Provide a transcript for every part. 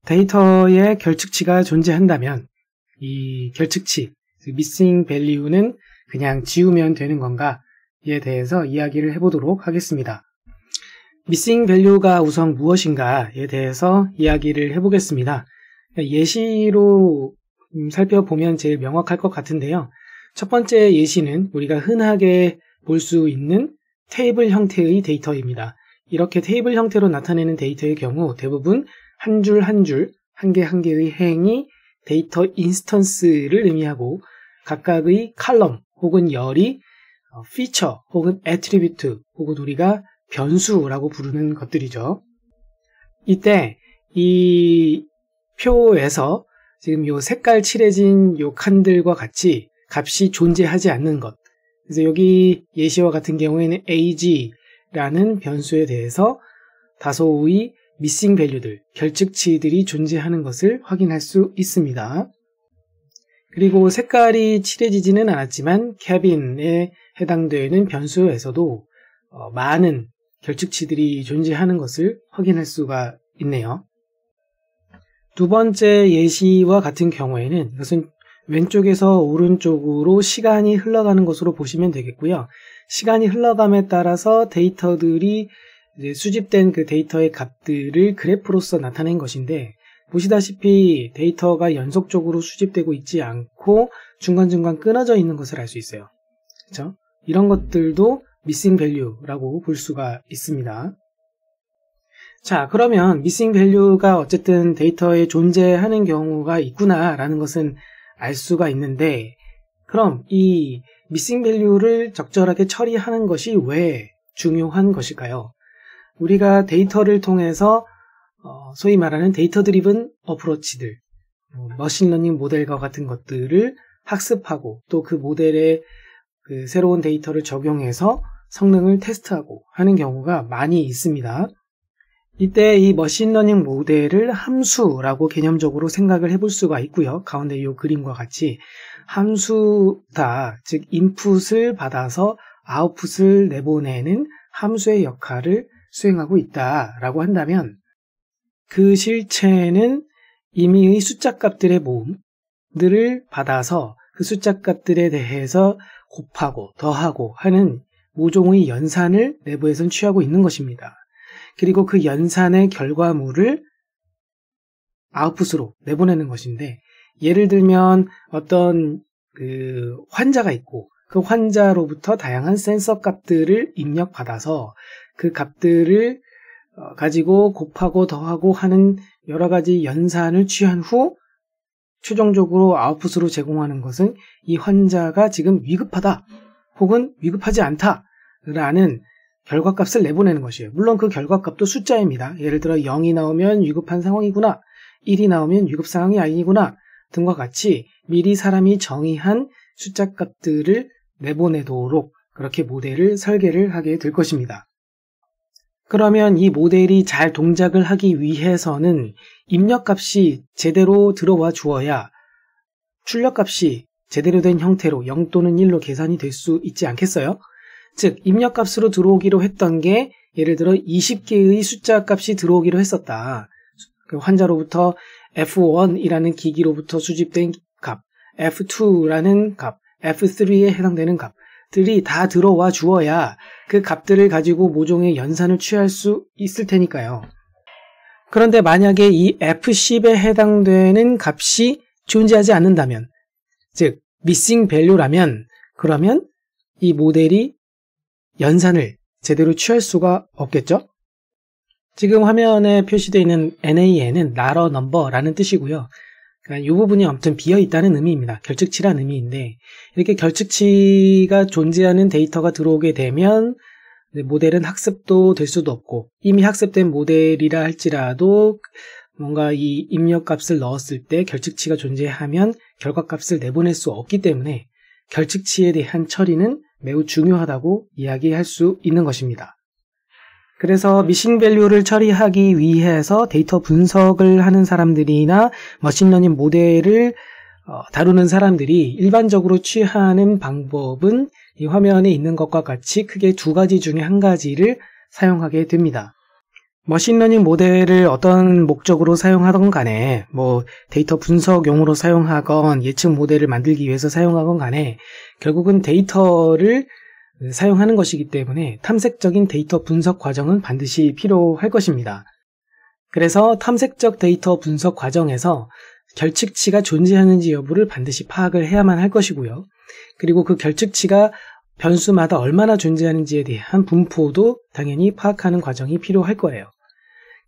데이터에 결측치가 존재한다면 이 결측치, missing value는 그냥 지우면 되는 건가에 대해서 이야기를 해보도록 하겠습니다. missing value가 우선 무엇인가에 대해서 이야기를 해보겠습니다. 예시로 살펴보면 제일 명확할 것 같은데요. 첫 번째 예시는 우리가 흔하게 볼 수 있는 테이블 형태의 데이터입니다. 이렇게 테이블 형태로 나타내는 데이터의 경우 대부분 한 줄 한 줄, 한 개 한 개의 행이 데이터 인스턴스를 의미하고 각각의 칼럼 혹은 열이 피처 혹은 애트리뷰트 혹은 우리가 변수라고 부르는 것들이죠. 이때 이 표에서 지금 요 색깔 칠해진 요 칸들과 같이 값이 존재하지 않는 것. 그래서 여기 예시와 같은 경우에는 ag라는 변수에 대해서 다소의 missing value들, 결측치들이 존재하는 것을 확인할 수 있습니다. 그리고 색깔이 칠해지지는 않았지만 cabin에 해당되는 변수에서도 많은 결측치들이 존재하는 것을 확인할 수가 있네요. 두 번째 예시와 같은 경우에는 이것은 왼쪽에서 오른쪽으로 시간이 흘러가는 것으로 보시면 되겠고요. 시간이 흘러감에 따라서 데이터들이 이제 수집된 그 데이터의 값들을 그래프로서 나타낸 것인데 보시다시피 데이터가 연속적으로 수집되고 있지 않고 중간중간 끊어져 있는 것을 알 수 있어요. 그렇죠? 이런 것들도 missing value라고 볼 수가 있습니다. 자, 그러면 missing value가 어쨌든 데이터에 존재하는 경우가 있구나라는 것은 알 수가 있는데 그럼 이 missing value를 적절하게 처리하는 것이 왜 중요한 것일까요? 우리가 데이터를 통해서 소위 말하는 데이터 드리븐 어프로치들, 머신러닝 모델과 같은 것들을 학습하고 또 그 모델에 그 새로운 데이터를 적용해서 성능을 테스트하고 하는 경우가 많이 있습니다. 이때 이 머신러닝 모델을 함수라고 개념적으로 생각을 해볼 수가 있고요. 가운데 이 그림과 같이 함수다, 즉 인풋을 받아서 아웃풋을 내보내는 함수의 역할을 수행하고 있다라고 한다면 그 실체는 임의의 숫자 값들의 모음들을 받아서 그 숫자 값들에 대해서 곱하고 더하고 하는 모종의 연산을 내부에선 취하고 있는 것입니다. 그리고 그 연산의 결과물을 아웃풋으로 내보내는 것인데 예를 들면 어떤 그 환자가 있고 그 환자로부터 다양한 센서 값들을 입력받아서 그 값들을 가지고 곱하고 더하고 하는 여러 가지 연산을 취한 후 최종적으로 아웃풋으로 제공하는 것은 이 환자가 지금 위급하다 혹은 위급하지 않다라는 결과값을 내보내는 것이에요. 물론 그 결과값도 숫자입니다. 예를 들어 0이 나오면 위급한 상황이구나, 1이 나오면 위급 상황이 아니구나 등과 같이 미리 사람이 정의한 숫자 값들을 내보내도록 그렇게 모델을 설계를 하게 될 것입니다. 그러면 이 모델이 잘 동작을 하기 위해서는 입력값이 제대로 들어와 주어야 출력값이 제대로 된 형태로 0 또는 1로 계산이 될 수 있지 않겠어요? 즉 입력값으로 들어오기로 했던 게 예를 들어 20개의 숫자 값이 들어오기로 했었다. 그 환자로부터 F1이라는 기기로부터 수집된 값, F2라는 값, F3에 해당되는 값들이 다 들어와 주어야 그 값들을 가지고 모종의 연산을 취할 수 있을 테니까요. 그런데 만약에 이 F10에 해당되는 값이 존재하지 않는다면, 즉 missing value라면 그러면 이 모델이 연산을 제대로 취할 수가 없겠죠? 지금 화면에 표시되어 있는 NaN은 Not a number라는 뜻이고요. 그러니까 이 부분이 아무튼 비어있다는 의미입니다. 결측치라는 의미인데 이렇게 결측치가 존재하는 데이터가 들어오게 되면 모델은 학습도 될 수도 없고 이미 학습된 모델이라 할지라도 뭔가 이 입력값을 넣었을 때 결측치가 존재하면 결과값을 내보낼 수 없기 때문에 결측치에 대한 처리는 매우 중요하다고 이야기할 수 있는 것입니다. 그래서 missing value를 처리하기 위해서 데이터 분석을 하는 사람들이나 머신러닝 모델을 다루는 사람들이 일반적으로 취하는 방법은 이 화면에 있는 것과 같이 크게 두 가지 중에 한 가지를 사용하게 됩니다. 머신러닝 모델을 어떤 목적으로 사용하던 간에 데이터 분석용으로 사용하건 예측 모델을 만들기 위해서 사용하건 간에 결국은 데이터를 사용하는 것이기 때문에 탐색적인 데이터 분석 과정은 반드시 필요할 것입니다. 그래서 탐색적 데이터 분석 과정에서 결측치가 존재하는지 여부를 반드시 파악을 해야만 할 것이고요. 그리고 그 결측치가 변수마다 얼마나 존재하는지에 대한 분포도 당연히 파악하는 과정이 필요할 거예요.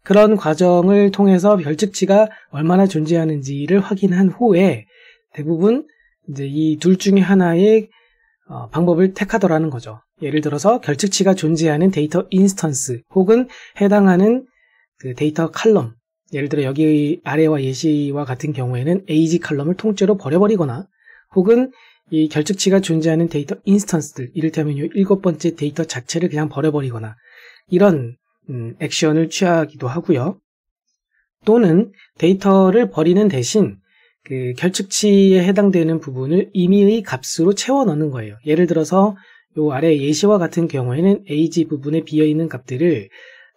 그런 과정을 통해서 결측치가 얼마나 존재하는지를 확인한 후에 대부분 이제 이 둘 중에 하나의 방법을 택하더라는 거죠. 예를 들어서 결측치가 존재하는 데이터 인스턴스 혹은 해당하는 그 데이터 칼럼, 예를 들어 여기 아래와 예시와 같은 경우에는 age 칼럼을 통째로 버려버리거나 혹은 이 결측치가 존재하는 데이터 인스턴스들, 이를테면 이 7번째 데이터 자체를 그냥 버려버리거나 이런 액션을 취하기도 하고요. 또는 데이터를 버리는 대신 그 결측치에 해당되는 부분을 임의의 값으로 채워 넣는 거예요. 예를 들어서 요 아래 예시와 같은 경우에는 age 부분에 비어있는 값들을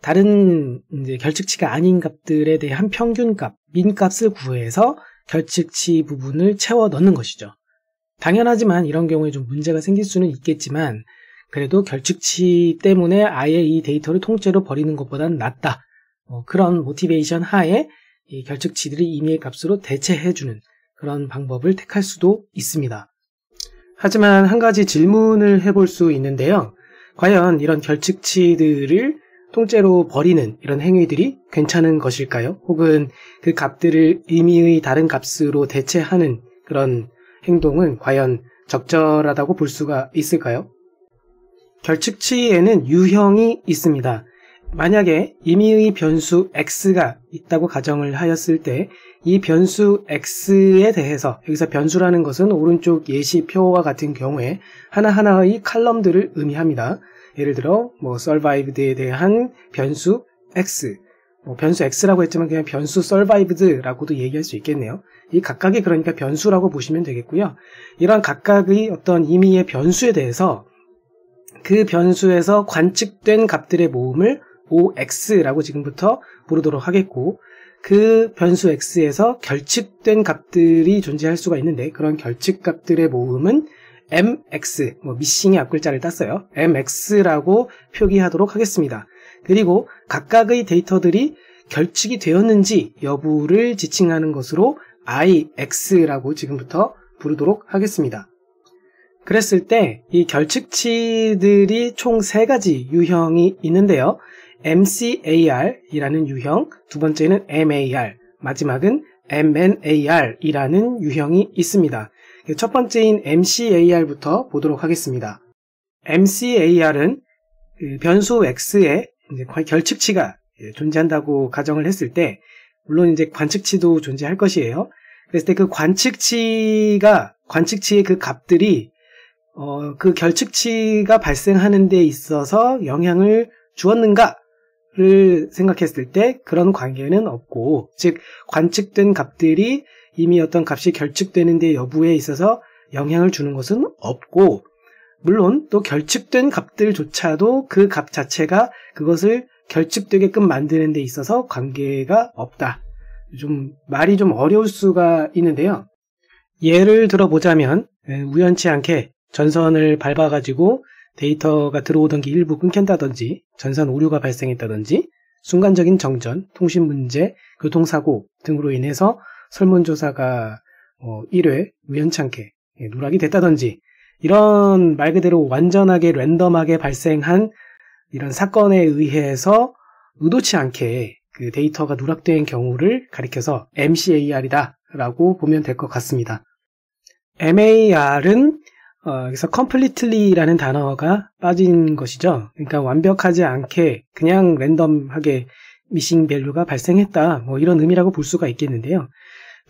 다른 이제 결측치가 아닌 값들에 대한 평균값, 민값을 구해서 결측치 부분을 채워 넣는 것이죠. 당연하지만 이런 경우에 좀 문제가 생길 수는 있겠지만 그래도 결측치 때문에 아예 이 데이터를 통째로 버리는 것보다는 낫다. 그런 모티베이션 하에 이 결측치들이 임의의 값으로 대체해주는 그런 방법을 택할 수도 있습니다. 하지만 한 가지 질문을 해볼 수 있는데요. 과연 이런 결측치들을 통째로 버리는 이런 행위들이 괜찮은 것일까요? 혹은 그 값들을 임의의 다른 값으로 대체하는 그런 행동은 과연 적절하다고 볼 수가 있을까요? 결측치에는 유형이 있습니다. 만약에 임의의 변수 x가 있다고 가정을 하였을 때 이 변수 x에 대해서, 여기서 변수라는 것은 오른쪽 예시표와 같은 경우에 하나하나의 칼럼들을 의미합니다. 예를 들어 survived에 대한 변수 x, 변수 x라고 했지만 그냥 변수 survived라고도 얘기할 수 있겠네요. 이 각각이 그러니까 변수라고 보시면 되겠고요. 이러한 각각의 어떤 임의의 변수에 대해서 그 변수에서 관측된 값들의 모음을 OX라고 지금부터 부르도록 하겠고, 그 변수 X에서 결측된 값들이 존재할 수가 있는데 그런 결측 값들의 모음은 MX, 미싱의 앞글자를 땄어요. MX라고 표기하도록 하겠습니다. 그리고 각각의 데이터들이 결측이 되었는지 여부를 지칭하는 것으로 IX라고 지금부터 부르도록 하겠습니다. 그랬을 때 이 결측치들이 총 3가지 유형이 있는데요. MCAR이라는 유형, 두 번째는 MAR, 마지막은 MNAR이라는 유형이 있습니다. 첫 번째인 MCAR부터 보도록 하겠습니다. MCAR은 변수 X에 결측치가 존재한다고 가정을 했을 때, 물론 이제 관측치도 존재할 것이에요. 그랬을 때 그 관측치의 그 값들이 그 결측치가 발생하는 데 있어서 영향을 주었는가를 생각했을 때 그런 관계는 없고, 즉 관측된 값들이 이미 어떤 값이 결측되는 데 여부에 있어서 영향을 주는 것은 없고, 물론 또 결측된 값들조차도 그 값 자체가 그것을 결측되게끔 만드는 데 있어서 관계가 없다. 좀 말이 좀 어려울 수가 있는데요. 예를 들어보자면 우연치 않게 전선을 밟아가지고 데이터가 들어오던 게 일부 끊긴다든지, 전선 오류가 발생했다든지, 순간적인 정전, 통신 문제, 교통사고 등으로 인해서 설문조사가 1회 우연치 않게 누락이 됐다든지, 이런 말 그대로 완전하게 랜덤하게 발생한 이런 사건에 의해서 의도치 않게 그 데이터가 누락된 경우를 가리켜서 MCAR이다 라고 보면 될 것 같습니다. MAR은 여기서 completely라는 단어가 빠진 것이죠. 그러니까 완벽하지 않게 그냥 랜덤하게 미싱 밸류가 발생했다, 이런 의미라고 볼 수가 있겠는데요.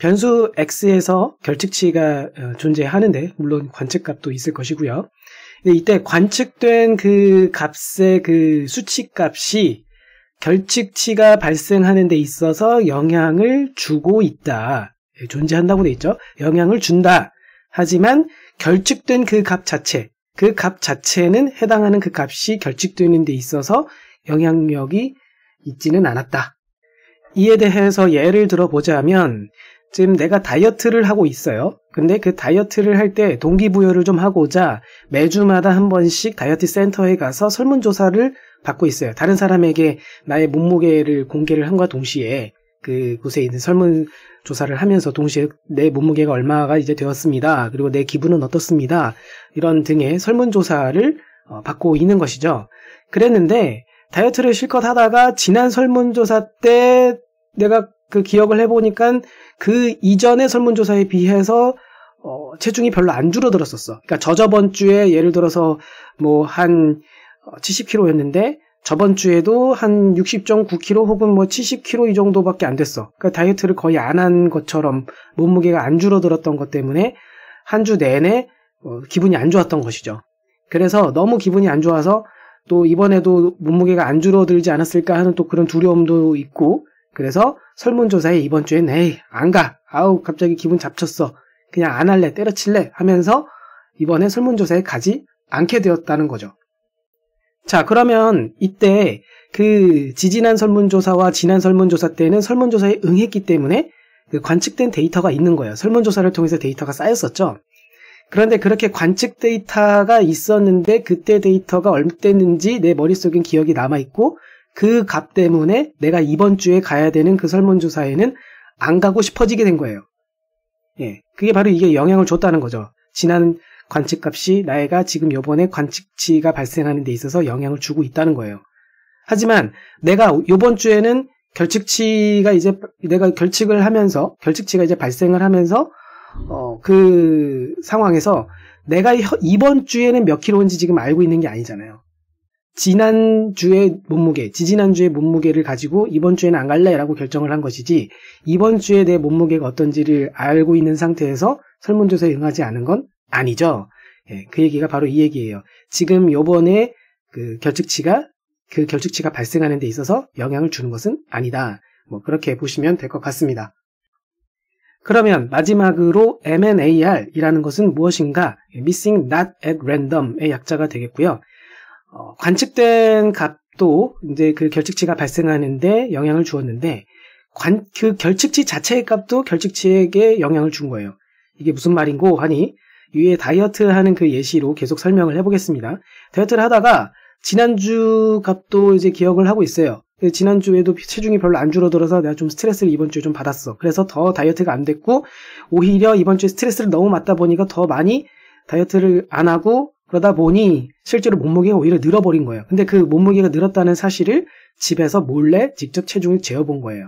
변수 X에서 결측치가 존재하는데 물론 관측값도 있을 것이고요. 이때 관측된 그 값의 그 수치값이 결측치가 발생하는 데 있어서 영향을 주고 있다. 존재한다고 돼 있죠. 영향을 준다. 하지만 결측된 그 값 자체는 해당하는 그 값이 결측되는 데 있어서 영향력이 있지는 않았다. 이에 대해서 예를 들어보자면 지금 내가 다이어트를 하고 있어요. 근데 그 다이어트를 할 때 동기부여를 좀 하고자 매주마다 한 번씩 다이어트 센터에 가서 설문조사를 받고 있어요. 다른 사람에게 나의 몸무게를 공개를 함과 동시에 그곳에 있는 설문조사를 하면서 동시에 내 몸무게가 얼마가 이제 되었습니다. 그리고 내 기분은 어떻습니다. 이런 등의 설문조사를 받고 있는 것이죠. 그랬는데 다이어트를 실컷 하다가 지난 설문조사 때 내가 그 기억을 해보니까 그 이전의 설문조사에 비해서 체중이 별로 안 줄어들었었어. 그러니까 저저번 주에 예를 들어서 뭐 한 70kg였는데 저번 주에도 한 60.9kg 혹은 뭐 70kg 이 정도밖에 안 됐어. 그러니까 다이어트를 거의 안 한 것처럼 몸무게가 안 줄어들었던 것 때문에 한 주 내내 기분이 안 좋았던 것이죠. 그래서 너무 기분이 안 좋아서 또 이번에도 몸무게가 안 줄어들지 않았을까 하는 또 그런 두려움도 있고, 그래서 설문조사에 이번 주엔 에이 안 가. 아우 갑자기 기분 잡쳤어. 그냥 안 할래. 때려칠래. 하면서 이번에 설문조사에 가지 않게 되었다는 거죠. 자, 그러면 이때 그 지지난 설문조사와 지난 설문조사 때는 설문조사에 응했기 때문에 그 관측된 데이터가 있는 거예요. 설문조사를 통해서 데이터가 쌓였었죠. 그런데 그렇게 관측 데이터가 있었는데 그때 데이터가 얼마됐는지 내 머릿속엔 기억이 남아있고 그 값 때문에 내가 이번 주에 가야 되는 그 설문조사에는 안 가고 싶어지게 된 거예요. 예, 그게 바로 이게 영향을 줬다는 거죠. 지난 관측값이 나이가 지금 요번에 관측치가 발생하는 데 있어서 영향을 주고 있다는 거예요. 하지만 내가 요번 주에는 결측치가 이제 내가 결측을 하면서 결측치가 이제 발생을 하면서 그 상황에서 내가 이번 주에는 몇 킬로인지 지금 알고 있는 게 아니잖아요. 지난주의 몸무게, 지지난주의 몸무게를 가지고 이번 주에는 안 갈래라고 결정을 한 것이지 이번 주에 내 몸무게가 어떤지를 알고 있는 상태에서 설문조사에 응하지 않은 건 아니죠. 예, 그 얘기가 바로 이 얘기예요. 지금 요번에 그 결측치가 발생하는 데 있어서 영향을 주는 것은 아니다. 뭐 그렇게 보시면 될 것 같습니다. 그러면 마지막으로 MNAR이라는 것은 무엇인가? Missing Not at Random의 약자가 되겠고요. 관측된 값도 이제 그 결측치가 발생하는데 영향을 주었는데 그 결측치 자체의 값도 결측치에게 영향을 준 거예요. 이게 무슨 말인고 하니 위에 다이어트 하는 그 예시로 계속 설명을 해보겠습니다. 다이어트를 하다가 지난주 값도 이제 기억을 하고 있어요. 지난주에도 체중이 별로 안 줄어들어서 내가 좀 스트레스를 이번 주에 좀 받았어. 그래서 더 다이어트가 안 됐고 오히려 이번 주에 스트레스를 너무 받다 보니까 더 많이 다이어트를 안 하고 그러다 보니 실제로 몸무게가 오히려 늘어버린 거예요. 근데 그 몸무게가 늘었다는 사실을 집에서 몰래 직접 체중을 재어본 거예요.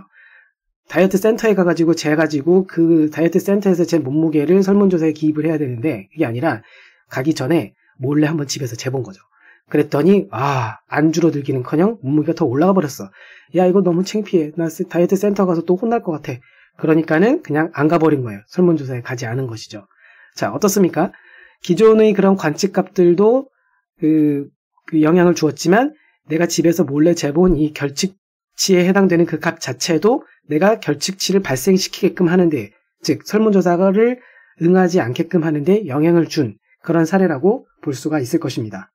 다이어트 센터에 가가지고 재가지고 그 다이어트 센터에서 제 몸무게를 설문조사에 기입을 해야 되는데 그게 아니라 가기 전에 몰래 한번 집에서 재본 거죠. 그랬더니 안 줄어들기는커녕 몸무게가 더 올라가 버렸어. 야 이거 너무 창피해. 나 다이어트 센터 가서 또 혼날 것 같아. 그러니까는 그냥 안 가버린 거예요. 설문조사에 가지 않은 것이죠. 자, 어떻습니까? 기존의 그런 관측값들도 그 영향을 주었지만 내가 집에서 몰래 재본 이 결측치에 해당되는 그 값 자체도 내가 결측치를 발생시키게끔 하는데, 즉 설문조사를 응하지 않게끔 하는데 영향을 준 그런 사례라고 볼 수가 있을 것입니다.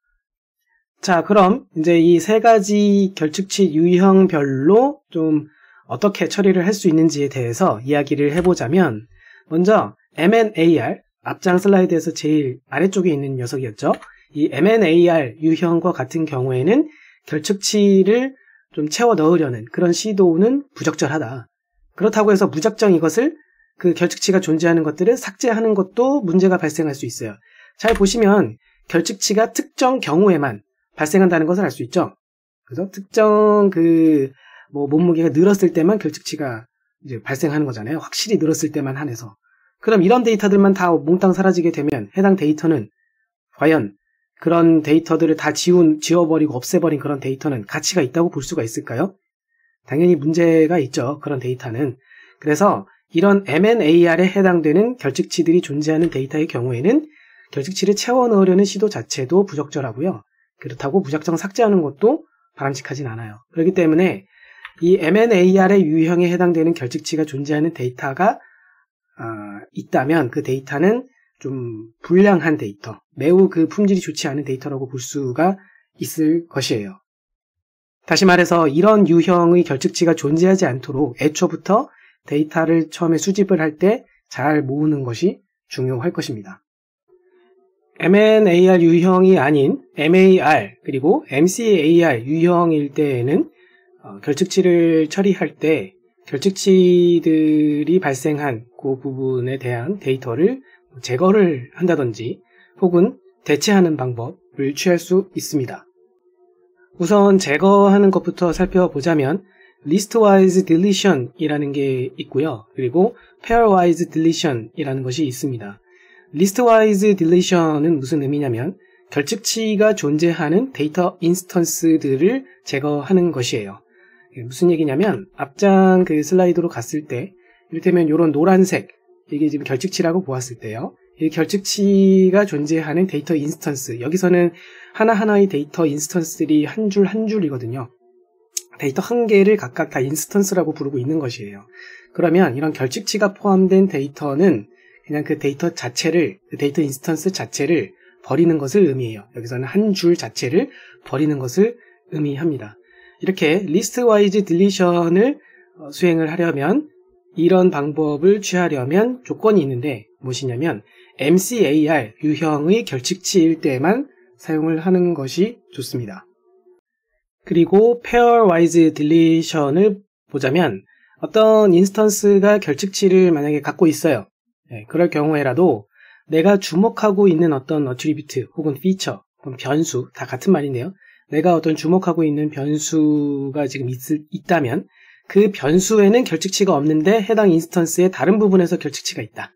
자, 그럼 이제 이 세 가지 결측치 유형별로 좀 어떻게 처리를 할 수 있는지에 대해서 이야기를 해보자면, 먼저 MNAR, 앞장 슬라이드에서 제일 아래쪽에 있는 녀석이었죠. 이 MNAR 유형과 같은 경우에는 결측치를 좀 채워 넣으려는 그런 시도는 부적절하다. 그렇다고 해서 무작정 이것을 그 결측치가 존재하는 것들을 삭제하는 것도 문제가 발생할 수 있어요. 잘 보시면 결측치가 특정 경우에만 발생한다는 것을 알 수 있죠. 그래서 특정 몸무게가 늘었을 때만 결측치가 이제 발생하는 거잖아요. 확실히 늘었을 때만 한해서. 그럼 이런 데이터들만 다 몽땅 사라지게 되면 해당 데이터는 과연 그런 데이터들을 다 지워버리고 없애버린 그런 데이터는 가치가 있다고 볼 수가 있을까요? 당연히 문제가 있죠. 그런 데이터는. 그래서 이런 MNAR에 해당되는 결측치들이 존재하는 데이터의 경우에는 결측치를 채워 넣으려는 시도 자체도 부적절하고요. 그렇다고 무작정 삭제하는 것도 바람직하진 않아요. 그렇기 때문에 이 MNAR의 유형에 해당되는 결측치가 존재하는 데이터가 있다면 그 데이터는 좀 불량한 데이터, 매우 그 품질이 좋지 않은 데이터라고 볼 수가 있을 것이에요. 다시 말해서 이런 유형의 결측치가 존재하지 않도록 애초부터 데이터를 처음에 수집을 할 때 잘 모으는 것이 중요할 것입니다. MNAR 유형이 아닌 MAR 그리고 MCAR 유형일 때에는 결측치를 처리할 때 결측치들이 발생한 그 부분에 대한 데이터를 제거를 한다든지 혹은 대체하는 방법을 취할 수 있습니다. 우선 제거하는 것부터 살펴보자면 listwise deletion 이라는 게 있고요. 그리고 pairwise deletion 이라는 것이 있습니다. listwise deletion은 무슨 의미냐면 결측치가 존재하는 데이터 인스턴스들을 제거하는 것이에요. 무슨 얘기냐면 앞장 그 슬라이드로 갔을 때 이를테면 이런 노란색 이게 지금 결측치라고 보았을 때요. 이 결측치가 존재하는 데이터 인스턴스 여기서는 하나하나의 데이터 인스턴스들이 한 줄 한 줄이거든요. 데이터 한 개를 각각 다 인스턴스라고 부르고 있는 것이에요. 그러면 이런 결측치가 포함된 데이터는 그냥 그 데이터 자체를, 그 데이터 인스턴스 자체를 버리는 것을 의미해요. 여기서는 한 줄 자체를 버리는 것을 의미합니다. 이렇게 listwise deletion을 수행을 하려면 이런 방법을 취하려면 조건이 있는데 무엇이냐면 MCAR 유형의 결측치일 때만 사용을 하는 것이 좋습니다. 그리고 pairwise deletion을 보자면 어떤 인스턴스가 결측치를 만약에 갖고 있어요. 그럴 경우에라도 내가 주목하고 있는 어떤 어트리뷰트 혹은 피처 혹은 변수 다 같은 말인데요. 내가 어떤 주목하고 있는 변수가 지금 있다면 그 변수에는 결측치가 없는데 해당 인스턴스의 다른 부분에서 결측치가 있다.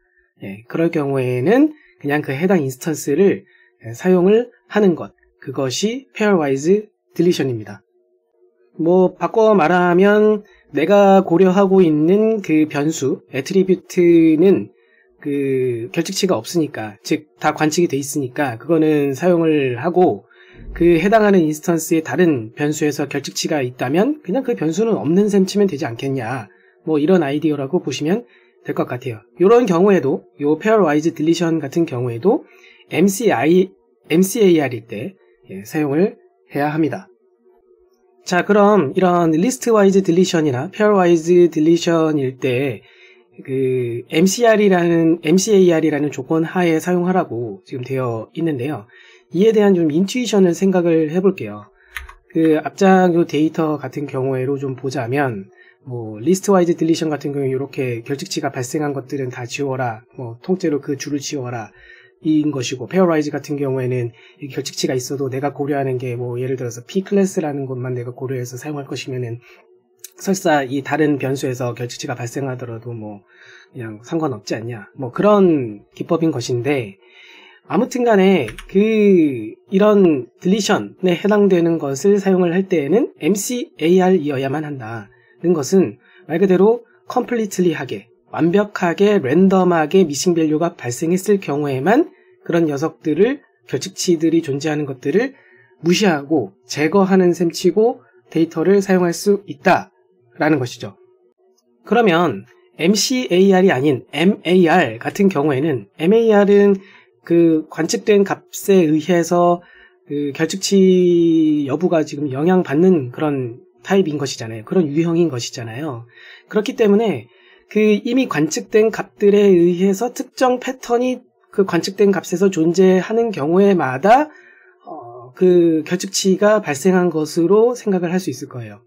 그럴 경우에는 그냥 그 해당 인스턴스를 사용을 하는 것. 그것이 pairwise deletion입니다. 바꿔 말하면 내가 고려하고 있는 그 변수, 애트리뷰트는 그 결측치가 없으니까, 즉 다 관측이 돼 있으니까 그거는 사용을 하고 그 해당하는 인스턴스의 다른 변수에서 결측치가 있다면 그냥 그 변수는 없는 셈 치면 되지 않겠냐. 이런 아이디어라고 보시면 될 것 같아요. 이런 경우에도 요 pairwise deletion 같은 경우에도 MCAR일 때 사용을 해야 합니다. 자, 그럼 이런 listwise deletion이나 pairwise deletion일 때 그 MCAR이라는 조건 하에 사용하라고 지금 되어 있는데요. 이에 대한 좀 인투이션을 생각을 해볼게요. 그 앞장 요 데이터 같은 경우에로 좀 보자면 listwise deletion 같은 경우에 이렇게 결측치가 발생한 것들은 다 지워라. 통째로 그 줄을 지워라. 인 것이고 pairwise 같은 경우에는 결측치가 있어도 내가 고려하는 게 예를 들어서 P 클래스라는 것만 내가 고려해서 사용할 것이면은 설사 이 다른 변수에서 결측치가 발생하더라도 그냥 상관없지 않냐. 그런 기법인 것인데 아무튼 간에 이런 deletion에 해당되는 것을 사용을 할 때에는 MCAR이어야만 한다는 것은 말 그대로 completely하게 완벽하게 랜덤하게 미싱 밸류가 발생했을 경우에만 그런 녀석들을 결측치들이 존재하는 것들을 무시하고 제거하는 셈치고 데이터를 사용할 수 있다라는 것이죠. 그러면 MCAR이 아닌 MAR 같은 경우에는 MAR은 그 관측된 값에 의해서 그 결측치 여부가 지금 영향받는 그런 타입인 것이잖아요. 그런 유형인 것이잖아요. 그렇기 때문에 그 이미 관측된 값들에 의해서 특정 패턴이 그 관측된 값에서 존재하는 경우에마다 그 결측치가 발생한 것으로 생각을 할 수 있을 거예요.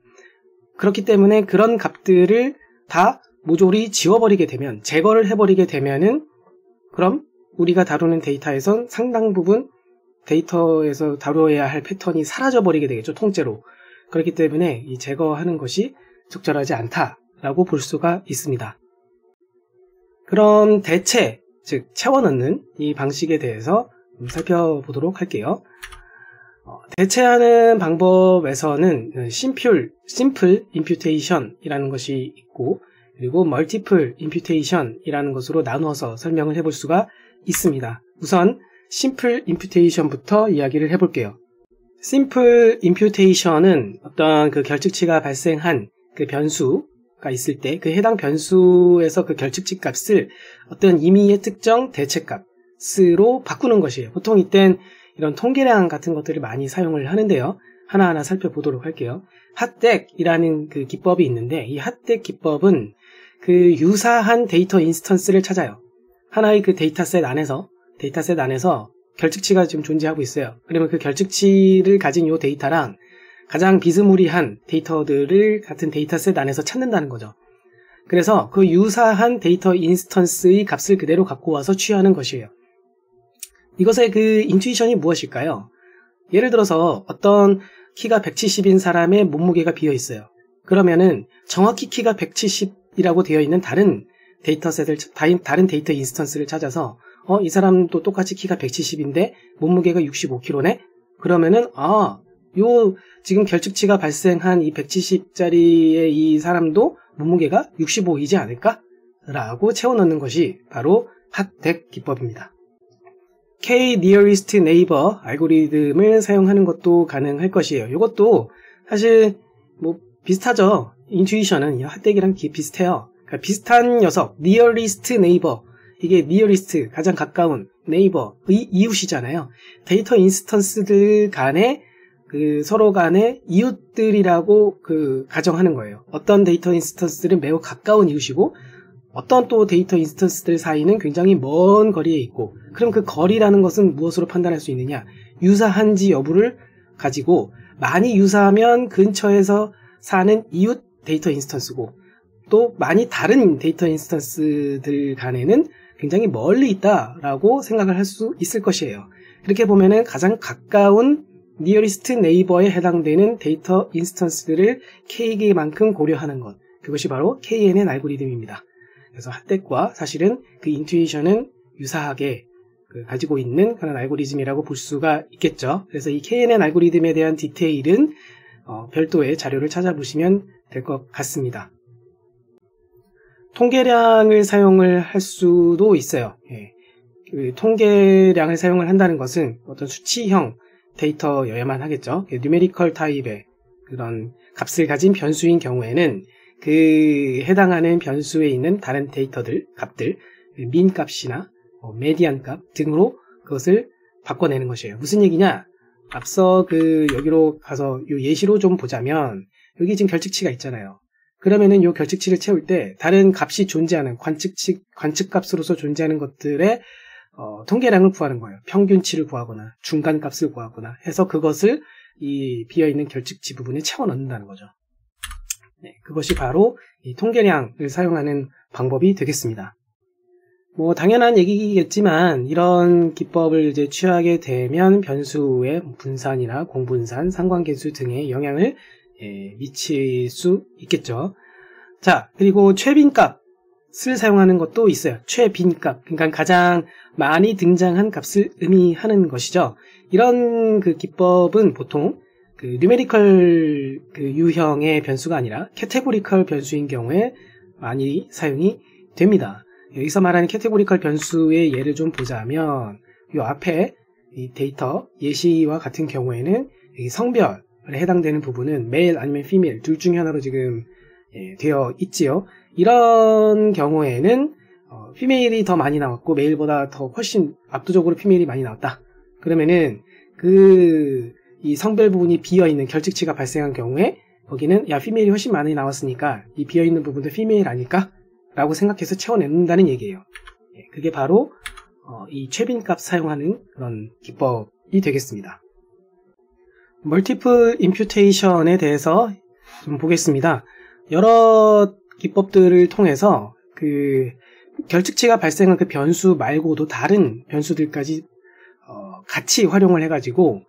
그렇기 때문에 그런 값들을 다 모조리 지워버리게 되면, 제거를 해버리게 되면은 그럼 우리가 다루는 데이터에선 상당 부분 데이터에서 다루어야 할 패턴이 사라져버리게 되겠죠. 통째로. 그렇기 때문에 이 제거하는 것이 적절하지 않다라고 볼 수가 있습니다. 그럼 대체, 즉 채워넣는 이 방식에 대해서 살펴보도록 할게요. 대체하는 방법에서는 simple imputation이라는 것이 있고, 그리고 multiple imputation이라는 것으로 나누어서 설명을 해볼 수가 있습니다. 우선 simple imputation부터 이야기를 해볼게요. simple imputation은 어떤 그 결측치가 발생한 그 변수가 있을 때 그 해당 변수에서 그 결측치 값을 어떤 임의의 특정 대체값으로 바꾸는 것이에요. 보통 이땐 이런 통계량 같은 것들을 많이 사용을 하는데요. 하나하나 살펴보도록 할게요. 핫덱이라는 그 기법이 있는데 이 핫덱 기법은 그 유사한 데이터 인스턴스를 찾아요. 하나의 그 데이터셋 안에서 결측치가 지금 존재하고 있어요. 그러면 그 결측치를 가진 이 데이터랑 가장 비스무리한 데이터들을 같은 데이터셋 안에서 찾는다는 거죠. 그래서 그 유사한 데이터 인스턴스의 값을 그대로 갖고 와서 취하는 것이에요. 이것의 그 인투이션이 무엇일까요? 예를 들어서 어떤 키가 170인 사람의 몸무게가 비어 있어요. 그러면은 정확히 키가 170이라고 되어 있는 다른 데이터 인스턴스를 찾아서 이 사람도 똑같이 키가 170인데 몸무게가 65kg네? 그러면은 요 지금 결측치가 발생한 이 170짜리의 이 사람도 몸무게가 65이지 않을까? 라고 채워넣는 것이 바로 핫덱 기법입니다. K-nearest neighbor 알고리즘을 사용하는 것도 가능할 것이에요. 이것도 사실 뭐 비슷하죠. 인투이션은 핫덱이랑 비슷해요. 그러니까 비슷한 녀석, nearest neighbor. 이게 nearest, 가장 가까운 neighbor의 이웃이잖아요. 데이터 인스턴스들 간에 서로 간의 이웃들이라고 가정하는 거예요. 어떤 데이터 인스턴스들은 매우 가까운 이웃이고 어떤 또 데이터 인스턴스들 사이는 굉장히 먼 거리에 있고, 그럼 그 거리라는 것은 무엇으로 판단할 수 있느냐? 유사한지 여부를 가지고 많이 유사하면 근처에서 사는 이웃 데이터 인스턴스고 또 많이 다른 데이터 인스턴스들 간에는 굉장히 멀리 있다라고 생각을 할 수 있을 것이에요. 그렇게 보면은 가장 가까운 nearest neighbor에 해당되는 데이터 인스턴스들을 K만큼 고려하는 것, 그것이 바로 KNN 알고리즘입니다. 그래서 핫덱과 사실은 그 인투이션은 유사하게 가지고 있는 그런 알고리즘이라고 볼 수가 있겠죠. 그래서 이 KNN 알고리즘에 대한 디테일은 별도의 자료를 찾아보시면 될 것 같습니다. 통계량을 사용을 할 수도 있어요. 그 통계량을 사용을 한다는 것은 어떤 수치형 데이터여야만 하겠죠. 뉴메리컬 타입의 그런 값을 가진 변수인 경우에는 그 해당하는 변수에 있는 다른 데이터들, 값들, 민 값이나 메디안 값 등으로 그것을 바꿔내는 것이에요. 무슨 얘기냐? 앞서 여기로 가서 요 예시로 좀 보자면, 여기 지금 결측치가 있잖아요. 그러면은 요 결측치를 채울 때 다른 값이 존재하는 관측값으로서 존재하는 것들의 통계량을 구하는 거예요. 평균치를 구하거나 중간값을 구하거나 해서 그것을 이 비어있는 결측치 부분에 채워 넣는다는 거죠. 네, 그것이 바로 이 통계량을 사용하는 방법이 되겠습니다. 뭐 당연한 얘기겠지만 이런 기법을 이제 취하게 되면 변수의 분산이나 공분산, 상관계수 등의 영향을 미칠 수 있겠죠. 자, 그리고 최빈값을 사용하는 것도 있어요. 최빈값, 그러니까 가장 많이 등장한 값을 의미하는 것이죠. 이런 기법은 보통 뉴메리컬 유형의 변수가 아니라 캐테고리컬 변수인 경우에 많이 사용이 됩니다. 여기서 말하는 캐테고리컬 변수의 예를 좀 보자면 이 앞에 이 데이터 예시와 같은 경우에는 이 성별에 해당되는 부분은 메일 아니면 피메일 둘 중에 하나로 지금 되어 있지요. 이런 경우에는 피메일이 더 많이 나왔고 메일보다 더 훨씬 압도적으로 피메일이 많이 나왔다. 그러면은 이 성별 부분이 비어있는 결측치가 발생한 경우에 거기는 피메일이 훨씬 많이 나왔으니까 이 비어있는 부분도 피메일 아닐까? 라고 생각해서 채워낸다는 얘기예요. 그게 바로 이 최빈값 사용하는 그런 기법이 되겠습니다. 멀티플 임퓨테이션에 대해서 좀 보겠습니다. 여러 기법들을 통해서 결측치가 발생한 그 변수 말고도 다른 변수들까지 같이 활용을 해가지고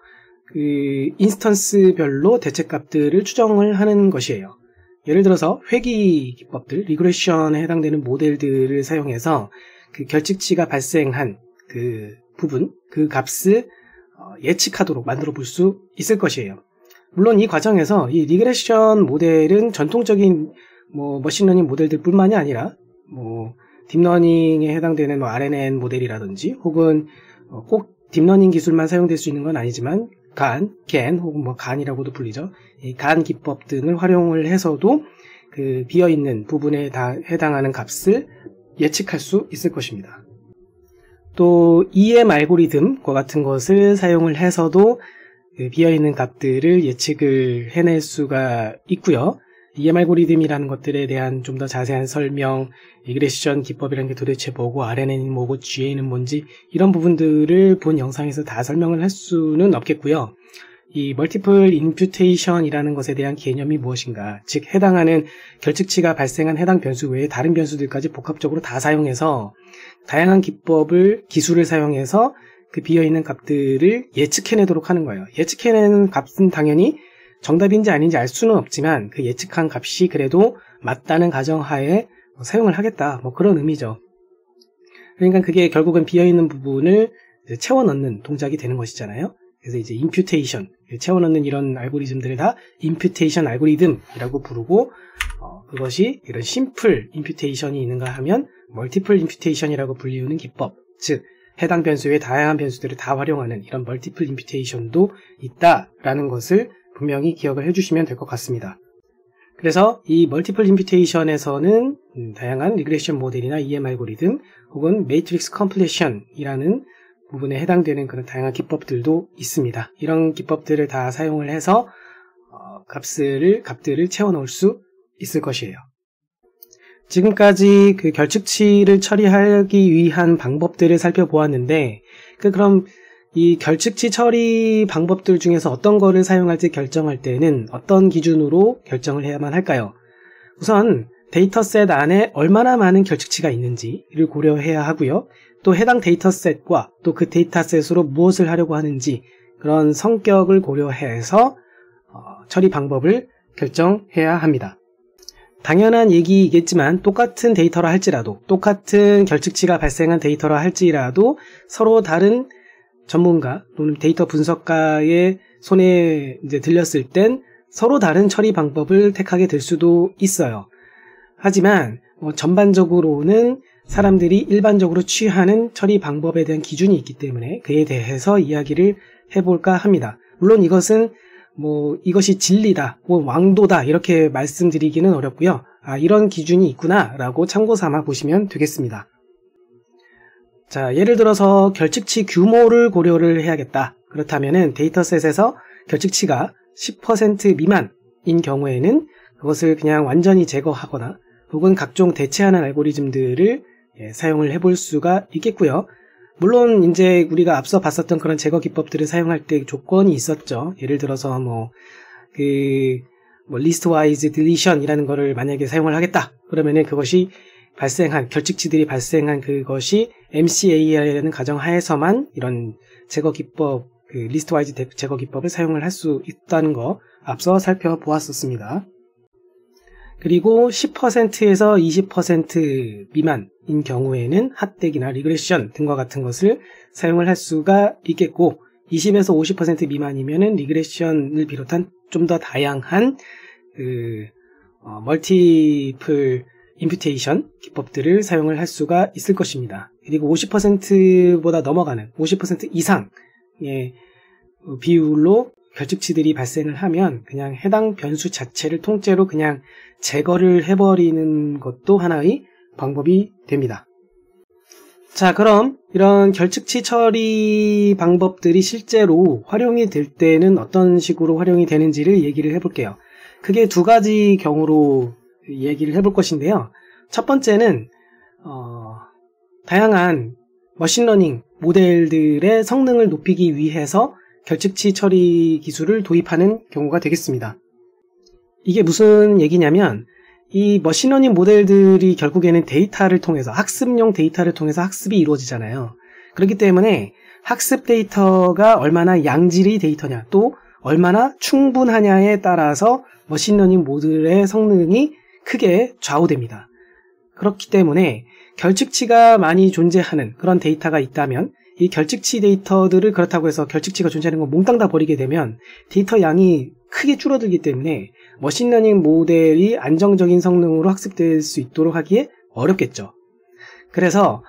인스턴스별로 대체값들을 추정을 하는 것이에요. 예를 들어서 회귀 기법들, 리그레션에 해당되는 모델들을 사용해서 결측치가 발생한 부분, 그 값을 예측하도록 만들어 볼 수 있을 것이에요. 물론 이 과정에서 이 리그레션 모델은 전통적인 머신러닝 모델들 뿐만이 아니라 딥러닝에 해당되는 RNN 모델이라든지 혹은 꼭 딥러닝 기술만 사용될 수 있는 건 아니지만 GAN 혹은 GAN이라고도 불리죠. 이 GAN 기법 등을 활용을 해서도 비어있는 부분에 다 해당하는 값을 예측할 수 있을 것입니다. 또 EM 알고리즘과 같은 것을 사용을 해서도 그 비어있는 값들을 예측을 해낼 수가 있고요. EM 알고리즘이라는 것들에 대한 좀 더 자세한 설명, 리그레션 기법이라는 게 도대체 뭐고 RNN이 뭐고 GA는 뭔지 이런 부분들을 본 영상에서 다 설명을 할 수는 없겠고요. 이 멀티플 임퓨테이션이라는 것에 대한 개념이 무엇인가, 즉 해당하는 결측치가 발생한 해당 변수 외에 다른 변수들까지 복합적으로 다 사용해서 다양한 기술을 사용해서 그 비어있는 값들을 예측해내도록 하는 거예요. 예측해내는 값은 당연히 정답인지 아닌지 알 수는 없지만 그 예측한 값이 그래도 맞다는 가정하에 사용을 하겠다, 뭐 그런 의미죠. 그러니까 그게 결국은 비어있는 부분을 채워 넣는 동작이 되는 것이잖아요. 그래서 이제 임퓨테이션, 채워 넣는 이런 알고리즘들을 다 임퓨테이션 알고리즘이라고 부르고, 그것이 이런 심플 임퓨테이션이 있는가 하면 멀티플 임퓨테이션이라고 불리우는 기법, 즉 해당 변수의 다양한 변수들을 다 활용하는 이런 멀티플 임퓨테이션도 있다라는 것을 분명히 기억을 해주시면 될 것 같습니다. 그래서 이 멀티플 임퓨테이션에서는 다양한 리그레션 모델이나 EM 알고리즘 혹은 매트릭스 컴플레션이라는 부분에 해당되는 그런 다양한 기법들도 있습니다. 이런 기법들을 다 사용을 해서 값들을 채워 넣을 수 있을 것이에요. 지금까지 그 결측치를 처리하기 위한 방법들을 살펴보았는데, 그럼 이 결측치 처리 방법들 중에서 어떤 거를 사용할지 결정할 때는 어떤 기준으로 결정을 해야만 할까요? 우선 데이터셋 안에 얼마나 많은 결측치가 있는지를 고려해야 하고요. 또 해당 데이터셋과 또 그 데이터셋으로 무엇을 하려고 하는지 그런 성격을 고려해서 처리 방법을 결정해야 합니다. 당연한 얘기이겠지만 똑같은 데이터라 할지라도, 똑같은 결측치가 발생한 데이터라 할지라도 서로 다른 전문가 또는 데이터 분석가의 손에 이제 들렸을 땐 서로 다른 처리 방법을 택하게 될 수도 있어요. 하지만 전반적으로는 사람들이 일반적으로 취하는 처리 방법에 대한 기준이 있기 때문에 그에 대해서 이야기를 해볼까 합니다. 물론 이것은 이것이 진리다, 왕도다 이렇게 말씀드리기는 어렵고요. 이런 기준이 있구나 라고 참고 삼아 보시면 되겠습니다. 자, 예를 들어서 결측치 규모를 고려를 해야겠다. 그렇다면은 데이터셋에서 결측치가 10% 미만인 경우에는 그것을 그냥 완전히 제거하거나 혹은 각종 대체하는 알고리즘들을 사용을 해볼 수가 있겠고요. 물론 이제 우리가 앞서 봤었던 그런 제거 기법들을 사용할 때 조건이 있었죠. 예를 들어서 리스트 와이즈 딜리션이라는 거를 만약에 사용을 하겠다. 그러면은 그것이 결측치들이 발생한 그것이 MCAR이라는 가정하에서만 이런 제거 기법, 리스트 와이즈 제거 기법을 사용을 할 수 있다는 거 앞서 살펴보았었습니다. 그리고 10%에서 20% 미만인 경우에는 핫덱이나 리그레션 등과 같은 것을 사용을 할 수가 있겠고, 20에서 50% 미만이면은 리그레션을 비롯한 좀 더 다양한 멀티플 임퓨테이션 기법들을 사용을 할 수가 있을 것입니다. 그리고 50%보다 넘어가는 50% 이상의 비율로 결측치들이 발생을 하면 그냥 해당 변수 자체를 통째로 그냥 제거를 해버리는 것도 하나의 방법이 됩니다. 자, 그럼 이런 결측치 처리 방법들이 실제로 활용이 될 때는 어떤 식으로 활용이 되는지를 얘기를 해볼게요. 크게 두 가지 경우로 얘기를 해볼 것인데요. 첫 번째는 다양한 머신러닝 모델들의 성능을 높이기 위해서 결측치 처리 기술을 도입하는 경우가 되겠습니다. 이게 무슨 얘기냐면, 이 머신러닝 모델들이 결국에는 데이터를 통해서, 학습용 데이터를 통해서 학습이 이루어지잖아요. 그렇기 때문에 학습 데이터가 얼마나 양질의 데이터냐, 또 얼마나 충분하냐에 따라서 머신러닝 모델의 성능이 크게 좌우됩니다. 그렇기 때문에 결측치가 많이 존재하는 그런 데이터가 있다면 이 결측치 데이터들을 그렇다고 해서 결측치가 존재하는 걸 몽땅 다 버리게 되면 데이터 양이 크게 줄어들기 때문에 머신러닝 모델이 안정적인 성능으로 학습될 수 있도록 하기에 어렵겠죠. 그래서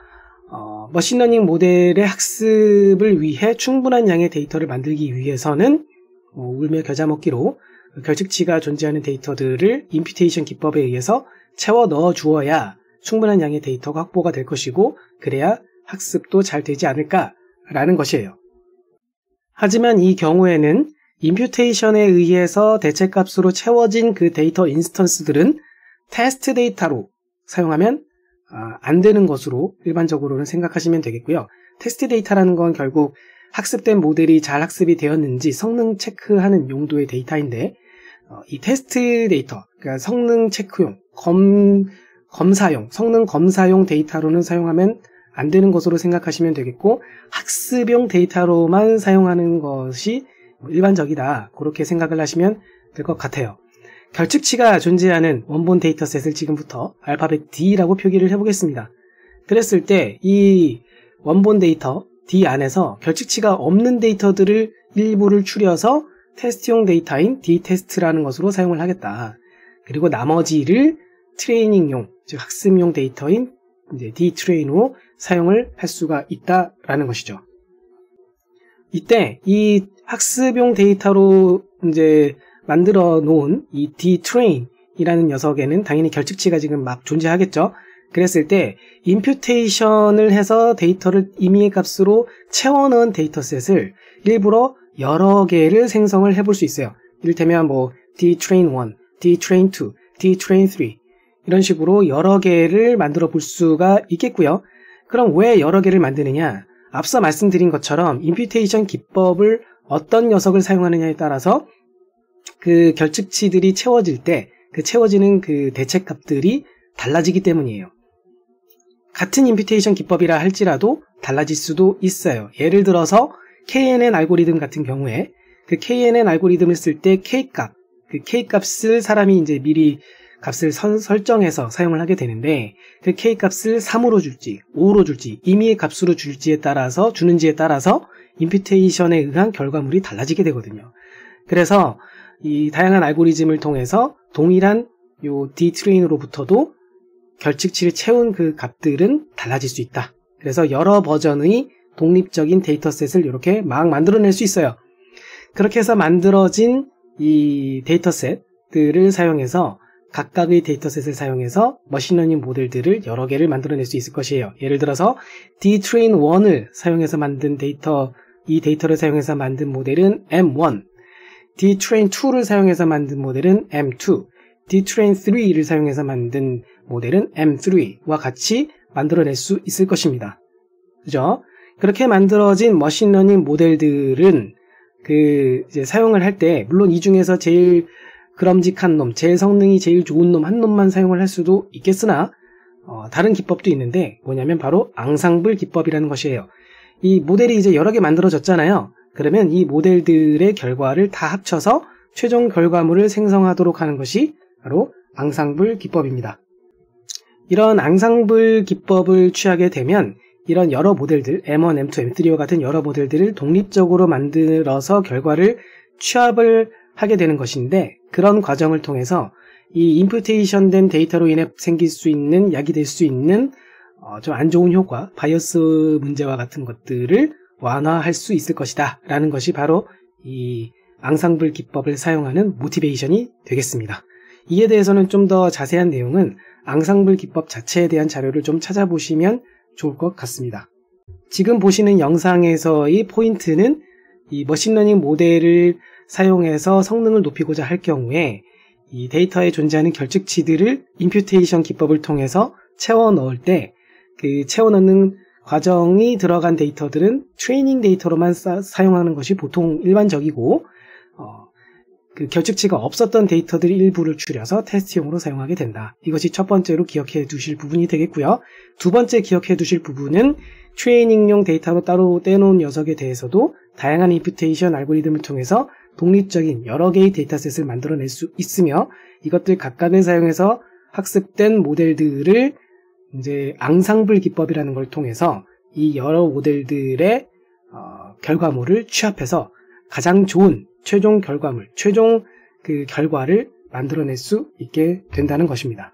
머신러닝 모델의 학습을 위해 충분한 양의 데이터를 만들기 위해서는 울며 겨자 먹기로 결측치가 존재하는 데이터들을 임퓨테이션 기법에 의해서 채워 넣어 주어야 충분한 양의 데이터가 확보가 될 것이고, 그래야 학습도 잘 되지 않을까라는 것이에요. 하지만 이 경우에는 임퓨테이션에 의해서 대체값으로 채워진 그 데이터 인스턴스들은 테스트 데이터로 사용하면 안 되는 것으로 일반적으로는 생각하시면 되겠고요. 테스트 데이터라는 건 결국 학습된 모델이 잘 학습이 되었는지 성능 체크하는 용도의 데이터인데 이 테스트 데이터, 그러니까 성능 체크용, 검사용, 성능 검사용 데이터로는 사용하면 안 되는 것으로 생각하시면 되겠고 학습용 데이터로만 사용하는 것이 일반적이다. 그렇게 생각을 하시면 될 것 같아요. 결측치가 존재하는 원본 데이터셋을 지금부터 알파벳 D라고 표기를 해보겠습니다. 그랬을 때 이 원본 데이터 D 안에서 결측치가 없는 데이터들을 일부를 추려서 테스트용 데이터인 D테스트라는 것으로 사용을 하겠다. 그리고 나머지를 트레이닝용, 즉 학습용 데이터인 이제 D트레인으로 사용을 할 수가 있다라는 것이죠. 이때 이 학습용 데이터로 이제 만들어 놓은 이 Dtrain이라는 녀석에는 당연히 결측치가 지금 막 존재하겠죠. 그랬을 때 임퓨테이션을 해서 데이터를 임의의 값으로 채워넣은 데이터셋을 일부러 여러 개를 생성을 해볼 수 있어요. 이를테면 뭐 Dtrain1, Dtrain2, Dtrain3 이런 식으로 여러 개를 만들어 볼 수가 있겠고요. 그럼 왜 여러 개를 만드느냐? 앞서 말씀드린 것처럼 임퓨테이션 기법을 어떤 녀석을 사용하느냐에 따라서 그 결측치들이 채워질 때 그 채워지는 그 대체값들이 달라지기 때문이에요. 같은 임퓨테이션 기법이라 할지라도 달라질 수도 있어요. 예를 들어서 KNN 알고리즘 같은 경우에 그 KNN 알고리즘을 쓸 때 K값, 그 K값을 사람이 이제 미리 값을 설정해서 사용을 하게 되는데 그 K값을 3으로 줄지 5로 줄지 임의의 값으로 줄지에 따라서 주는지에 따라서 임퓨테이션에 의한 결과물이 달라지게 되거든요. 그래서 이 다양한 알고리즘을 통해서 동일한 요 D트레인으로부터도 결측치를 채운 그 값들은 달라질 수 있다. 그래서 여러 버전의 독립적인 데이터셋을 이렇게 막 만들어낼 수 있어요. 그렇게 해서 만들어진 이 데이터셋들을 사용해서 각각의 데이터셋을 사용해서 머신러닝 모델들을 여러 개를 만들어낼 수 있을 것이에요. 예를 들어서 Dtrain1을 사용해서 만든 데이터, 이 데이터를 사용해서 만든 모델은 M1, Dtrain2를 사용해서 만든 모델은 M2, Dtrain3를 사용해서 만든 모델은 M3와 같이 만들어낼 수 있을 것입니다. 그죠? 그렇게 만들어진 머신러닝 모델들은 이제 사용을 할 때 물론 이 중에서 제일 그럼직한 놈, 제일 성능이 제일 좋은 놈 한 놈만 사용을 할 수도 있겠으나 다른 기법도 있는데 뭐냐면 바로 앙상블 기법이라는 것이에요. 이 모델이 이제 여러 개 만들어졌잖아요. 그러면 이 모델들의 결과를 다 합쳐서 최종 결과물을 생성하도록 하는 것이 바로 앙상블 기법입니다. 이런 앙상블 기법을 취하게 되면 이런 여러 모델들, M1, M2, M3와 같은 여러 모델들을 독립적으로 만들어서 결과를 취합을 하게 되는 것인데 그런 과정을 통해서 이 임퓨테이션 된 데이터로 인해 생길 수 있는, 야기될 수 있는 좀 안 좋은 효과, 바이어스 문제와 같은 것들을 완화할 수 있을 것이다 라는 것이 바로 이 앙상블 기법을 사용하는 모티베이션이 되겠습니다. 이에 대해서는 좀 더 자세한 내용은 앙상블 기법 자체에 대한 자료를 좀 찾아보시면 좋을 것 같습니다. 지금 보시는 영상에서의 포인트는 이 머신러닝 모델을 사용해서 성능을 높이고자 할 경우에 이 데이터에 존재하는 결측치들을 임퓨테이션 기법을 통해서 채워 넣을 때 그 채워 넣는 과정이 들어간 데이터들은 트레이닝 데이터로만 사용하는 것이 보통 일반적이고 그 결측치가 없었던 데이터들 일부를 추려서 테스트용으로 사용하게 된다. 이것이 첫 번째로 기억해 두실 부분이 되겠고요. 두 번째 기억해 두실 부분은 트레이닝용 데이터로 따로 떼놓은 녀석에 대해서도 다양한 임퓨테이션 알고리즘을 통해서 독립적인 여러 개의 데이터셋을 만들어낼 수 있으며 이것들 각각을 사용해서 학습된 모델들을 이제 앙상블 기법이라는 걸 통해서 이 여러 모델들의 결과물을 취합해서 가장 좋은 최종 결과물, 최종 그 결과를 만들어낼 수 있게 된다는 것입니다.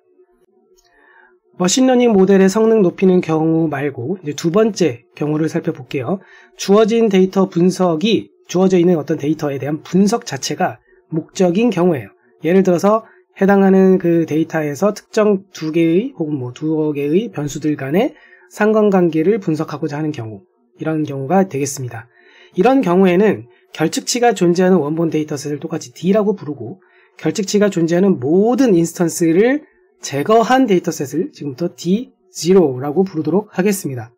머신러닝 모델의 성능 높이는 경우 말고 이제 두 번째 경우를 살펴볼게요. 주어진 데이터 분석이 주어져 있는 어떤 데이터에 대한 분석 자체가 목적인 경우예요. 예를 들어서 해당하는 그 데이터에서 특정 두 개의 혹은 뭐 두어 개의 변수들 간의 상관관계를 분석하고자 하는 경우, 이런 경우가 되겠습니다. 이런 경우에는 결측치가 존재하는 원본 데이터셋을 똑같이 D라고 부르고 결측치가 존재하는 모든 인스턴스를 제거한 데이터셋을 지금부터 D0라고 부르도록 하겠습니다.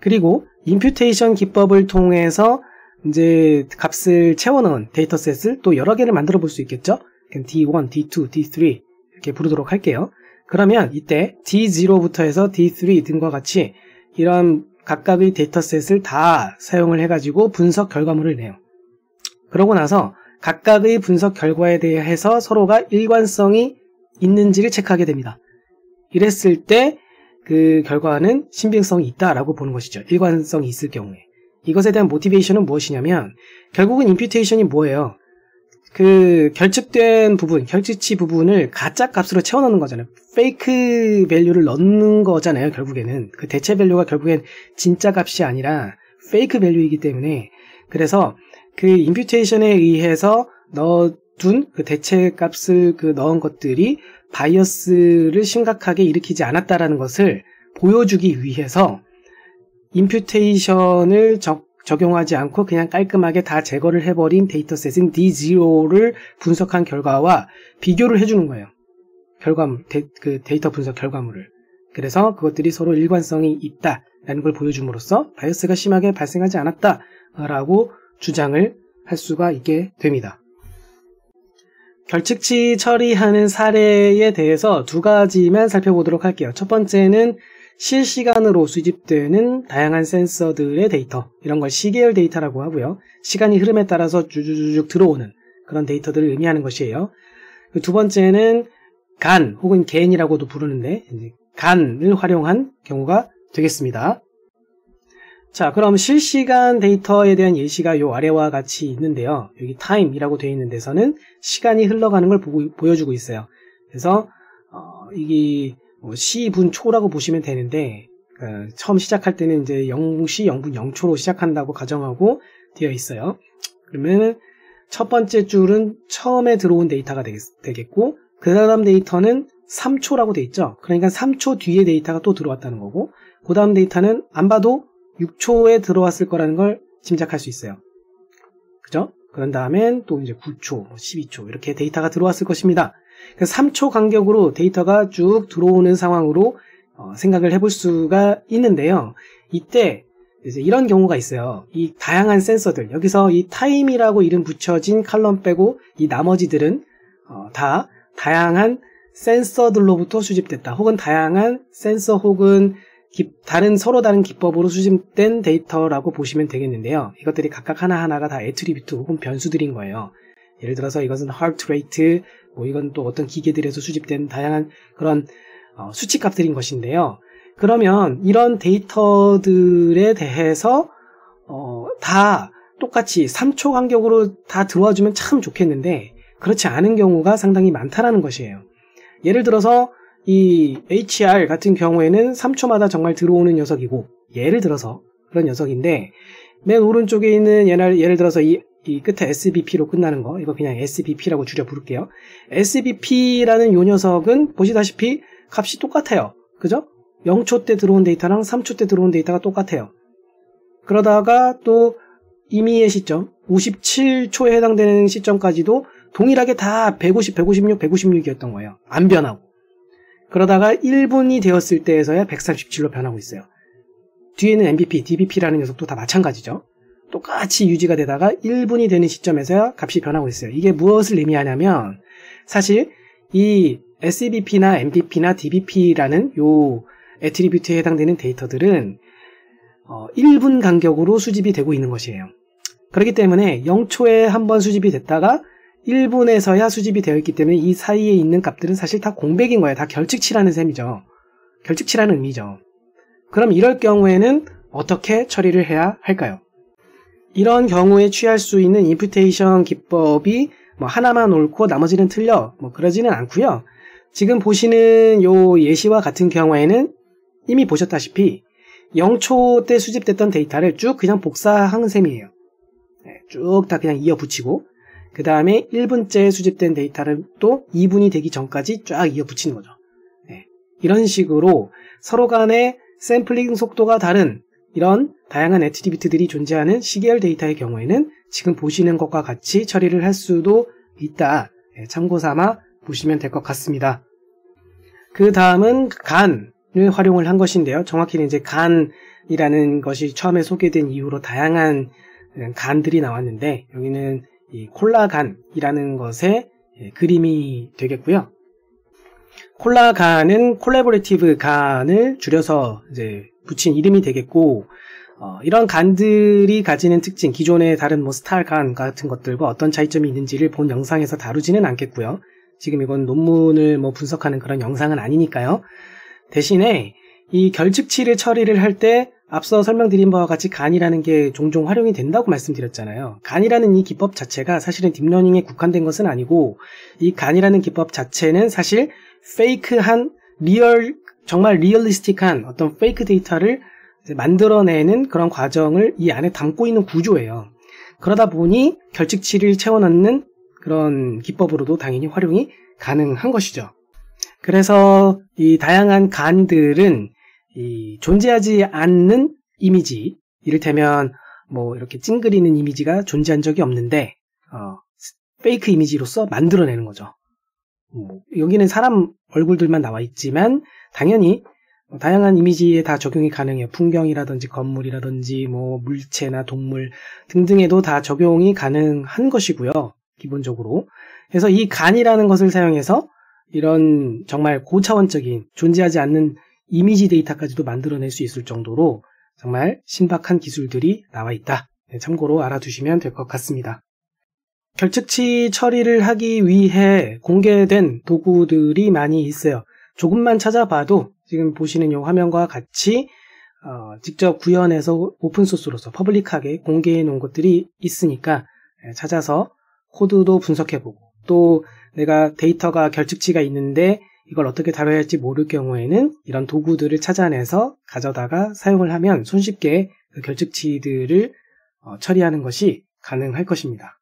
그리고 임퓨테이션 기법을 통해서 이제 값을 채워넣은 데이터셋을 또 여러 개를 만들어 볼 수 있겠죠? D1, D2, D3 이렇게 부르도록 할게요. 그러면 이때 D0부터 해서 D3 등과 같이 이런 각각의 데이터셋을 다 사용을 해가지고 분석 결과물을 내요. 그러고 나서 각각의 분석 결과에 대해서 서로가 일관성이 있는지를 체크하게 됩니다. 이랬을 때 그 결과는 신빙성이 있다라고 보는 것이죠. 일관성이 있을 경우에. 이것에 대한 모티베이션은 무엇이냐면 결국은 임퓨테이션이 뭐예요? 그 결측된 부분, 결측치 부분을 가짜 값으로 채워넣는 거잖아요. 페이크 밸류를 넣는 거잖아요. 결국에는 그 대체 밸류가 결국엔 진짜 값이 아니라 페이크 밸류이기 때문에 그래서 그 임퓨테이션에 의해서 넣어둔 그 대체 값을 넣은 것들이 바이어스를 심각하게 일으키지 않았다라는 것을 보여주기 위해서 임퓨테이션을 적용하지 않고 그냥 깔끔하게 다 제거를 해버린 데이터셋인 D0를 분석한 결과와 비교를 해주는 거예요. 결과물, 그 데이터 분석 결과물을. 그래서 그것들이 서로 일관성이 있다라는 걸 보여줌으로써 바이어스가 심하게 발생하지 않았다라고 주장을 할 수가 있게 됩니다. 결측치 처리하는 사례에 대해서 두 가지만 살펴보도록 할게요. 첫 번째는 실시간으로 수집되는 다양한 센서들의 데이터, 이런 걸 시계열 데이터라고 하고요. 시간이 흐름에 따라서 쭉쭉 들어오는 그런 데이터들을 의미하는 것이에요. 두 번째는 간 혹은 겐이라고도 부르는데 간을 활용한 경우가 되겠습니다. 자, 그럼 실시간 데이터에 대한 예시가 요 아래와 같이 있는데요. 여기 time이라고 되어 있는 데서는 시간이 흘러가는 걸 보여주고 있어요. 그래서 이게 C분 초라고 보시면 되는데 처음 시작할 때는 이제 0시 0분 0초로 시작한다고 가정하고 되어 있어요. 그러면 첫 번째 줄은 처음에 들어온 데이터가 되겠고 그 다음 데이터는 3초라고 되어 있죠. 그러니까 3초 뒤에 데이터가 또 들어왔다는 거고 그 다음 데이터는 안 봐도 6초에 들어왔을 거라는 걸 짐작할 수 있어요. 그죠? 그런 다음엔 또 이제 9초, 12초 이렇게 데이터가 들어왔을 것입니다. 그래서 3초 간격으로 데이터가 쭉 들어오는 상황으로 생각을 해볼 수가 있는데요. 이때 이제 이런 경우가 있어요. 이 다양한 센서들, 여기서 이 타임이라고 이름 붙여진 칼럼 빼고 이 나머지들은 다 다양한 센서들로부터 수집됐다. 혹은 다양한 센서 혹은 서로 다른 기법으로 수집된 데이터라고 보시면 되겠는데요. 이것들이 각각 하나하나가 다 애트리뷰트 혹은 변수들인 거예요. 예를 들어서 이것은 heart rate, 이건 또 어떤 기계들에서 수집된 다양한 그런 수치값들인 것인데요. 그러면 이런 데이터들에 대해서 다 똑같이 3초 간격으로 다 들어와주면 참 좋겠는데 그렇지 않은 경우가 상당히 많다라는 것이에요. 예를 들어서 이 HR 같은 경우에는 3초마다 정말 들어오는 녀석이고 예를 들어서 그런 녀석인데 맨 오른쪽에 있는 예를 들어서 이 끝에 SBP로 끝나는 거 이거 그냥 SBP라고 줄여 부를게요. SBP라는 요 녀석은 보시다시피 값이 똑같아요. 그죠? 0초 때 들어온 데이터랑 3초 때 들어온 데이터가 똑같아요. 그러다가 또 임의의 시점 57초에 해당되는 시점까지도 동일하게 다 150, 156, 156이었던 거예요. 안 변하고. 그러다가 1분이 되었을 때에서야 137로 변하고 있어요. 뒤에는 MVP, DBP라는 녀석도 다 마찬가지죠. 똑같이 유지가 되다가 1분이 되는 시점에서야 값이 변하고 있어요. 이게 무엇을 의미하냐면 사실 이 SBP나 MVP나 DBP라는 요 애트리뷰트에 해당되는 데이터들은 1분 간격으로 수집이 되고 있는 것이에요. 그렇기 때문에 0초에 한번 수집이 됐다가 1분에서야 수집이 되어 있기 때문에 이 사이에 있는 값들은 사실 다 공백인 거예요. 다 결측치라는 셈이죠. 결측치라는 의미죠. 그럼 이럴 경우에는 어떻게 처리를 해야 할까요? 이런 경우에 취할 수 있는 임퓨테이션 기법이 하나만 옳고 나머지는 틀려 그러지는 않고요. 지금 보시는 요 예시와 같은 경우에는 이미 보셨다시피 0초 때 수집됐던 데이터를 쭉 그냥 복사한 셈이에요. 쭉 다 그냥 이어 붙이고 그 다음에 1분째 수집된 데이터를 또 2분이 되기 전까지 쫙 이어 붙이는 거죠. 이런 식으로 서로 간의 샘플링 속도가 다른 이런 다양한 애트리뷰트들이 존재하는 시계열 데이터의 경우에는 지금 보시는 것과 같이 처리를 할 수도 있다. 참고삼아 보시면 될 것 같습니다. 그 다음은 간을 활용을 한 것인데요. 정확히는 이제 간이라는 것이 처음에 소개된 이후로 다양한 간들이 나왔는데, 여기는 이 콜라간이라는 것의 그림이 되겠고요. 콜라간은 콜라보레이티브 간을 줄여서 이제 붙인 이름이 되겠고, 이런 간들이 가지는 특징, 기존의 다른 뭐 스타간 같은 것들과 어떤 차이점이 있는지를 본 영상에서 다루지는 않겠고요. 지금 이건 논문을 뭐 분석하는 그런 영상은 아니니까요. 대신에 이 결측치를 처리를 할 때 앞서 설명드린 바와 같이 간이라는 게 종종 활용이 된다고 말씀드렸잖아요. 간이라는 이 기법 자체가 사실은 딥러닝에 국한된 것은 아니고, 이 간이라는 기법 자체는 사실 페이크한 정말 리얼리스틱한 어떤 페이크 데이터를 만들어내는 그런 과정을 이 안에 담고 있는 구조예요. 그러다 보니 결측치를 채워넣는 그런 기법으로도 당연히 활용이 가능한 것이죠. 그래서 이 다양한 간들은 이 존재하지 않는 이미지, 이를테면 뭐 이렇게 찡그리는 이미지가 존재한 적이 없는데 페이크 이미지로서 만들어내는 거죠. 여기는 사람 얼굴들만 나와 있지만 당연히 다양한 이미지에 다 적용이 가능해요. 풍경이라든지 건물이라든지 뭐 물체나 동물 등등에도 다 적용이 가능한 것이고요. 기본적으로. 그래서 이 간이라는 것을 사용해서 이런 정말 고차원적인 존재하지 않는 이미지 데이터까지도 만들어낼 수 있을 정도로 정말 신박한 기술들이 나와 있다. 참고로 알아두시면 될 것 같습니다. 결측치 처리를 하기 위해 공개된 도구들이 많이 있어요. 조금만 찾아봐도 지금 보시는 이 화면과 같이 직접 구현해서 오픈소스로서 퍼블릭하게 공개해 놓은 것들이 있으니까 찾아서 코드도 분석해보고, 또 내가 데이터가 결측치가 있는데 이걸 어떻게 다뤄야 할지 모를 경우에는 이런 도구들을 찾아내서 가져다가 사용을 하면 손쉽게 그 결측치들을 처리하는 것이 가능할 것입니다.